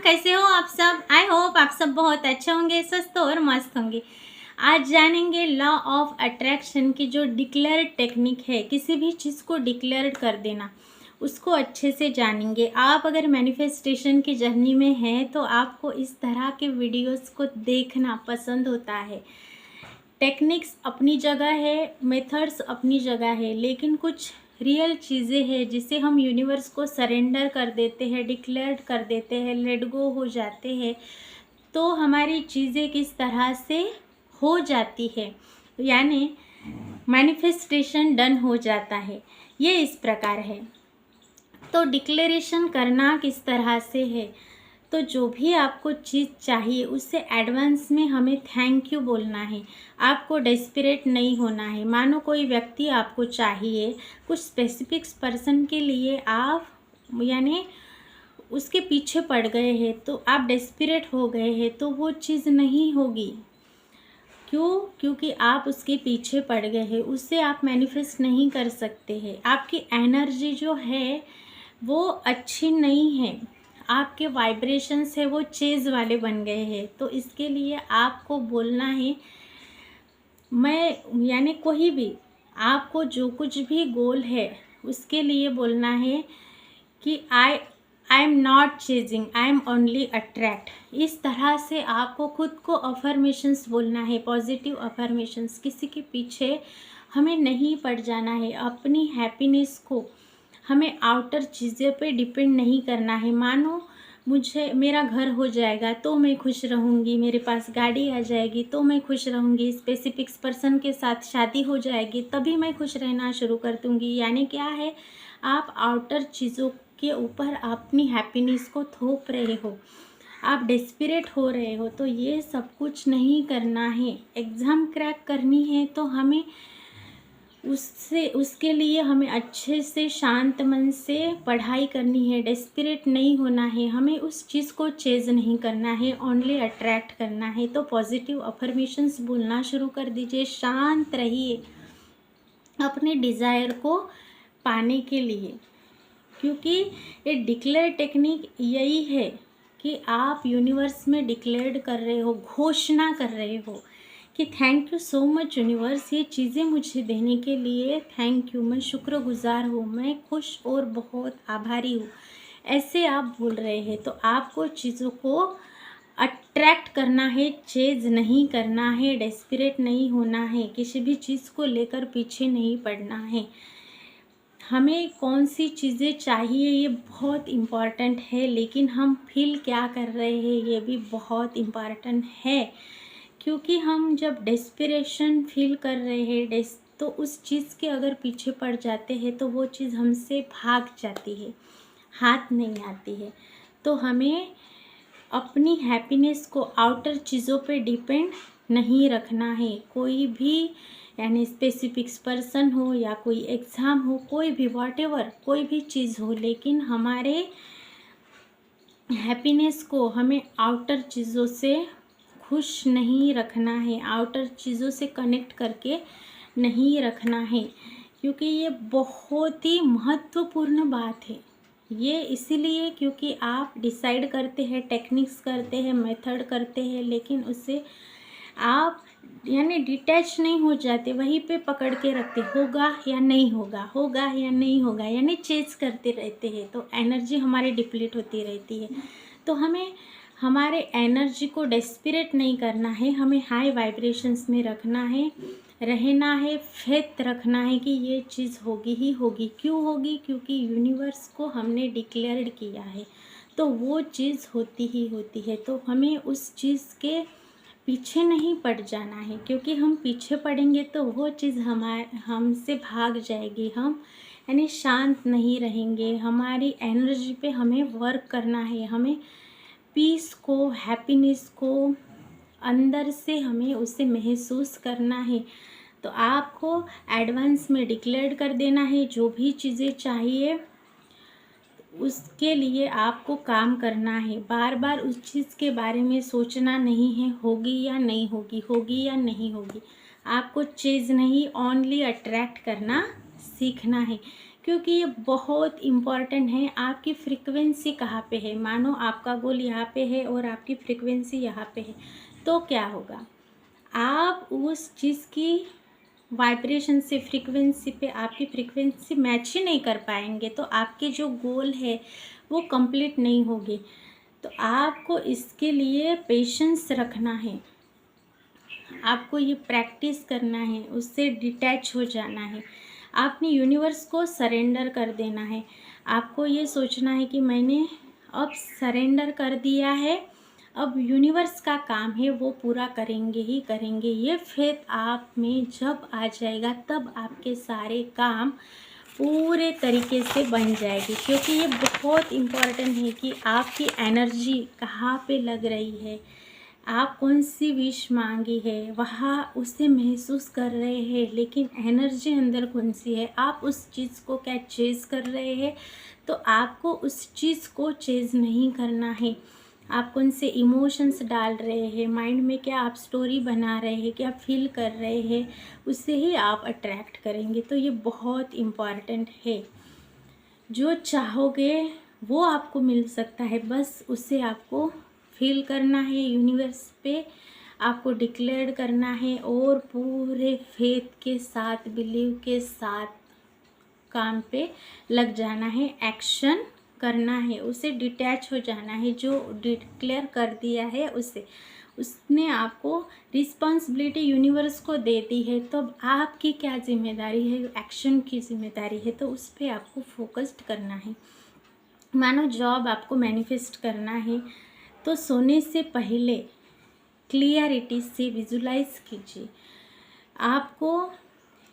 कैसे हो आप सब। आई होप आप सब बहुत अच्छे होंगे, स्वस्थ और मस्त होंगे। आज जानेंगे लॉ ऑफ अट्रैक्शन की जो डिक्लेयर टेक्निक है, किसी भी चीज़ को डिक्लेयर कर देना, उसको अच्छे से जानेंगे। आप अगर मैनिफेस्टेशन की जर्नी में हैं तो आपको इस तरह के वीडियोस को देखना पसंद होता है। टेक्निक्स अपनी जगह है, मेथड्स अपनी जगह है, लेकिन कुछ रियल चीज़ें हैं जिसे हम यूनिवर्स को सरेंडर कर देते हैं, डिक्लेयर कर देते हैं, लेट गो हो जाते हैं, तो हमारी चीज़ें किस तरह से हो जाती है, यानी मैनिफेस्टेशन डन हो जाता है। ये इस प्रकार है। तो डिक्लेरेशन करना किस तरह से है, तो जो भी आपको चीज़ चाहिए उससे एडवांस में हमें थैंक यू बोलना है। आपको डेस्परेट नहीं होना है। मानो कोई व्यक्ति आपको चाहिए, कुछ स्पेसिफिक पर्सन के लिए आप यानी उसके पीछे पड़ गए हैं, तो आप डेस्परेट हो गए हैं, तो वो चीज़ नहीं होगी। क्यों? क्योंकि आप उसके पीछे पड़ गए हैं, उससे आप मैनिफेस्ट नहीं कर सकते हैं। आपकी एनर्जी जो है वो अच्छी नहीं है, आपके वाइब्रेशंस है वो चेज़ वाले बन गए हैं। तो इसके लिए आपको बोलना है, मैं यानी कोई भी आपको जो कुछ भी गोल है उसके लिए बोलना है कि I am not chasing, I am only attract. इस तरह से आपको खुद को अफर्मेशंस बोलना है, पॉजिटिव अफर्मेशंस। किसी के पीछे हमें नहीं पड़ जाना है। अपनी हैप्पीनेस को हमें आउटर चीज़ों पे डिपेंड नहीं करना है। मानो मुझे मेरा घर हो जाएगा तो मैं खुश रहूँगी, मेरे पास गाड़ी आ जाएगी तो मैं खुश रहूँगी, स्पेसिफिक पर्सन के साथ शादी हो जाएगी तभी मैं खुश रहना शुरू कर दूँगी। यानी क्या है, आप आउटर चीज़ों के ऊपर अपनी हैप्पीनेस को थोप रहे हो, आप डेस्परेट हो रहे हो। तो ये सब कुछ नहीं करना है। एग्ज़ाम क्रैक करनी है तो हमें उसके लिए हमें अच्छे से शांत मन से पढ़ाई करनी है, डेस्परेट नहीं होना है, हमें उस चीज़ को चेज़ नहीं करना है, ओनली अट्रैक्ट करना है। तो पॉजिटिव अफर्मेशंस बोलना शुरू कर दीजिए, शांत रहिए अपने डिज़ायर को पाने के लिए। क्योंकि ये डिक्लेयर टेक्निक यही है कि आप यूनिवर्स में डिक्लेयर कर रहे हो, घोषणा कर रहे हो कि thank you so much universe, ये चीज़ें मुझे देने के लिए थैंक यू, मैं शुक्रगुजार हूँ, मैं खुश और बहुत आभारी हूँ। ऐसे आप बोल रहे हैं तो आपको चीज़ों को अट्रैक्ट करना है, चेज़ नहीं करना है, डेस्परेट नहीं होना है, किसी भी चीज़ को लेकर पीछे नहीं पड़ना है। हमें कौन सी चीज़ें चाहिए ये बहुत इम्पॉर्टेंट है, लेकिन हम फील क्या कर रहे हैं ये भी बहुत इम्पॉर्टेंट है। क्योंकि हम जब डेस्परेशन फील कर रहे हैं तो उस चीज़ के अगर पीछे पड़ जाते हैं तो वो चीज़ हमसे भाग जाती है, हाथ नहीं आती है। तो हमें अपनी हैप्पीनेस को आउटर चीज़ों पे डिपेंड नहीं रखना है। कोई भी यानी स्पेसिफिक पर्सन हो या कोई एग्ज़ाम हो, कोई भी वॉटेवर कोई भी चीज़ हो, लेकिन हमारे हैप्पीनेस को हमें आउटर चीज़ों से खुश नहीं रखना है, आउटर चीज़ों से कनेक्ट करके नहीं रखना है। क्योंकि ये बहुत ही महत्वपूर्ण बात है। ये इसीलिए क्योंकि आप डिसाइड करते हैं, टेक्निक्स करते हैं, मेथड करते हैं, लेकिन उससे आप यानी डिटैच नहीं हो जाते, वहीं पे पकड़ के रखते, होगा या नहीं होगा, होगा या नहीं होगा, यानी चेज करते रहते हैं। तो एनर्जी हमारी डिप्लीट होती रहती है। तो हमें हमारे एनर्जी को डेस्परेट नहीं करना है, हमें हाई वाइब्रेशंस में रखना है, रहना है, फेथ रखना है कि ये चीज़ होगी ही होगी। क्यों होगी? क्योंकि यूनिवर्स को हमने डिक्लेयर्ड किया है, तो वो चीज़ होती ही होती है। तो हमें उस चीज़ के पीछे नहीं पड़ जाना है, क्योंकि हम पीछे पड़ेंगे तो वो चीज़ हमसे भाग जाएगी। हम यानी शांत नहीं रहेंगे। हमारी एनर्जी पे हमें वर्क करना है, हमें पीस को, हैप्पीनेस को अंदर से हमें उसे महसूस करना है। तो आपको एडवांस में डिक्लेयर कर देना है जो भी चीज़ें चाहिए, उसके लिए आपको काम करना है। बार बार उस चीज़ के बारे में सोचना नहीं है, होगी या नहीं होगी, होगी या नहीं होगी। आपको चीज़ नहीं, ओनली अट्रैक्ट करना सीखना है। क्योंकि ये बहुत इम्पॉर्टेंट है। आपकी फ्रीक्वेंसी कहाँ पे है, मानो आपका गोल यहाँ पे है और आपकी फ्रीक्वेंसी यहाँ पे है, तो क्या होगा, आप उस चीज़ की वाइब्रेशन से, फ्रीक्वेंसी पे आपकी फ्रीक्वेंसी मैच ही नहीं कर पाएंगे, तो आपके जो गोल है वो कंप्लीट नहीं होगी। तो आपको इसके लिए पेशेंस रखना है, आपको ये प्रैक्टिस करना है, उससे डिटैच हो जाना है, आपने यूनिवर्स को सरेंडर कर देना है। आपको ये सोचना है कि मैंने अब सरेंडर कर दिया है, अब यूनिवर्स का काम है वो पूरा करेंगे ही करेंगे। ये फेथ आप में जब आ जाएगा तब आपके सारे काम पूरे तरीके से बन जाएगी। क्योंकि ये बहुत इम्पॉर्टेंट है कि आपकी एनर्जी कहाँ पे लग रही है, आप कौन सी विश मांगी है वहाँ उसे महसूस कर रहे हैं, लेकिन एनर्जी अंदर कौन सी है, आप उस चीज़ को क्या चेज़ कर रहे हैं। तो आपको उस चीज़ को चेज़ नहीं करना है, आप कौन से इमोशंस डाल रहे हैं, माइंड में क्या आप स्टोरी बना रहे हैं, क्या फील कर रहे हैं, उससे ही आप अट्रैक्ट करेंगे। तो ये बहुत इम्पॉर्टेंट है। जो चाहोगे वो आपको मिल सकता है, बस उसे आपको फील करना है, यूनिवर्स पे आपको डिक्लेयर करना है और पूरे फेथ के साथ, बिलीव के साथ काम पे लग जाना है, एक्शन करना है, उसे डिटैच हो जाना है। जो डिक्लेयर कर दिया है उसने आपको रिस्पॉन्सिबिलिटी यूनिवर्स को दे दी है, तो अब आपकी क्या जिम्मेदारी है, एक्शन की जिम्मेदारी है, तो उस पर आपको फोकस्ड करना है। मानो जॉब आपको मैनिफेस्ट करना है, तो सोने से पहले क्लियरिटी से विजुलाइज कीजिए। आपको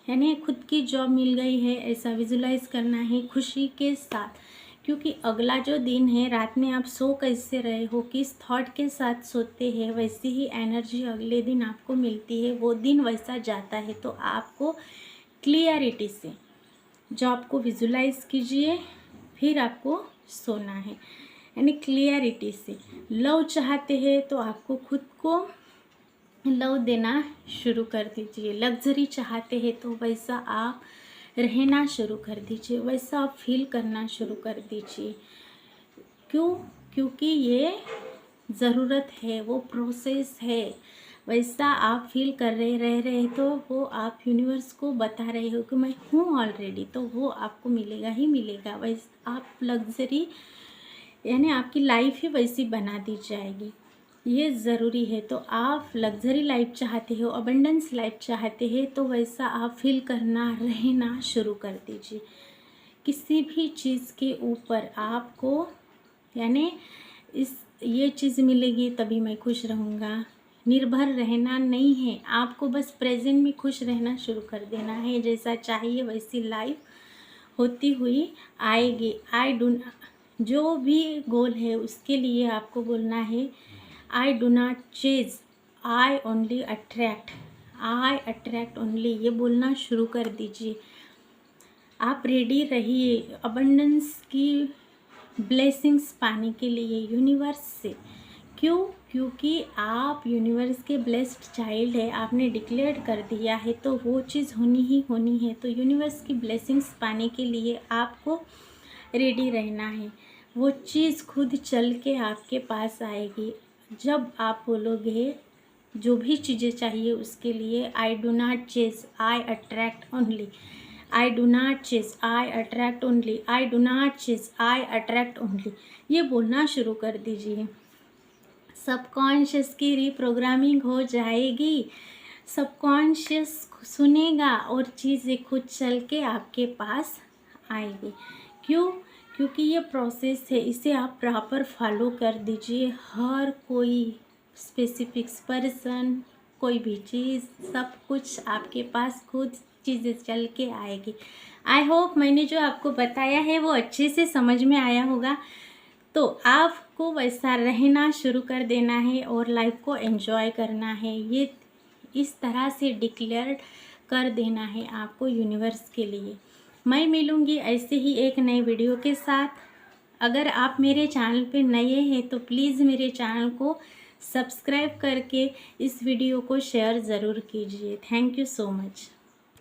यानी खुद की जॉब मिल गई है ऐसा विजुलाइज करना है खुशी के साथ। क्योंकि अगला जो दिन है, रात में आप सो कैसे रहे हो, किस थॉट के साथ सोते हैं, वैसी ही एनर्जी अगले दिन आपको मिलती है, वो दिन वैसा जाता है। तो आपको क्लियरिटी से जॉब को विजुलाइज कीजिए, फिर आपको सोना है, यानी क्लियरिटी से। लव चाहते हैं तो आपको खुद को लव देना शुरू कर दीजिए। लग्जरी चाहते हैं तो वैसा आप रहना शुरू कर दीजिए, वैसा आप फील करना शुरू कर दीजिए। क्यों? क्योंकि ये ज़रूरत है, वो प्रोसेस है। वैसा आप फील कर रह रहे तो वो आप यूनिवर्स को बता रहे हो कि मैं हूँ ऑलरेडी, तो वो आपको मिलेगा ही मिलेगा। वैसा आप लग्जरी यानी आपकी लाइफ ही वैसी बना दी जाएगी, ये ज़रूरी है। तो आप लग्जरी लाइफ चाहते हो, अबंडेंस लाइफ चाहते हैं, तो वैसा आप फील करना, रहना शुरू कर दीजिए। किसी भी चीज़ के ऊपर आपको यानी ये चीज़ मिलेगी तभी मैं खुश रहूँगा, निर्भर रहना नहीं है। आपको बस प्रेजेंट में खुश रहना शुरू कर देना है, जैसा चाहिए वैसी लाइफ होती हुई आएगी। जो भी गोल है उसके लिए आपको बोलना है, I do not chase, I only attract, I attract only, ये बोलना शुरू कर दीजिए। आप रेडी रहिए अबंडेंस की ब्लेसिंग्स पाने के लिए यूनिवर्स से। क्यों? क्योंकि आप यूनिवर्स के ब्लेस्ड चाइल्ड है, आपने डिक्लेयर कर दिया है, तो वो चीज़ होनी ही होनी है। तो यूनिवर्स की ब्लेसिंग्स पाने के लिए आपको रेडी रहना है, वो चीज़ खुद चल के आपके पास आएगी। जब आप बोलोगे जो भी चीज़ें चाहिए उसके लिए, I do not chase, I attract only, I do not chase, I attract only, I do not chase, I attract only, ये बोलना शुरू कर दीजिए। सबकॉन्शियस की रीप्रोग्रामिंग हो जाएगी, सबकॉन्शियस सुनेगा और चीज़ें खुद चल के आपके पास आएगी। क्यों? क्योंकि ये प्रोसेस है, इसे आप प्रॉपर फॉलो कर दीजिए। हर कोई स्पेसिफिक्स पर्सन, कोई भी चीज़, सब कुछ आपके पास खुद चीज़ें चल के आएगी। आई होप मैंने जो आपको बताया है वो अच्छे से समझ में आया होगा। तो आपको वैसा रहना शुरू कर देना है और लाइफ को एंजॉय करना है। ये इस तरह से डिक्लेयर कर देना है आपको यूनिवर्स के लिए। मैं मिलूँगी ऐसे ही एक नए वीडियो के साथ। अगर आप मेरे चैनल पे नए हैं तो प्लीज़ मेरे चैनल को सब्सक्राइब करके इस वीडियो को शेयर ज़रूर कीजिए। Thank you so much.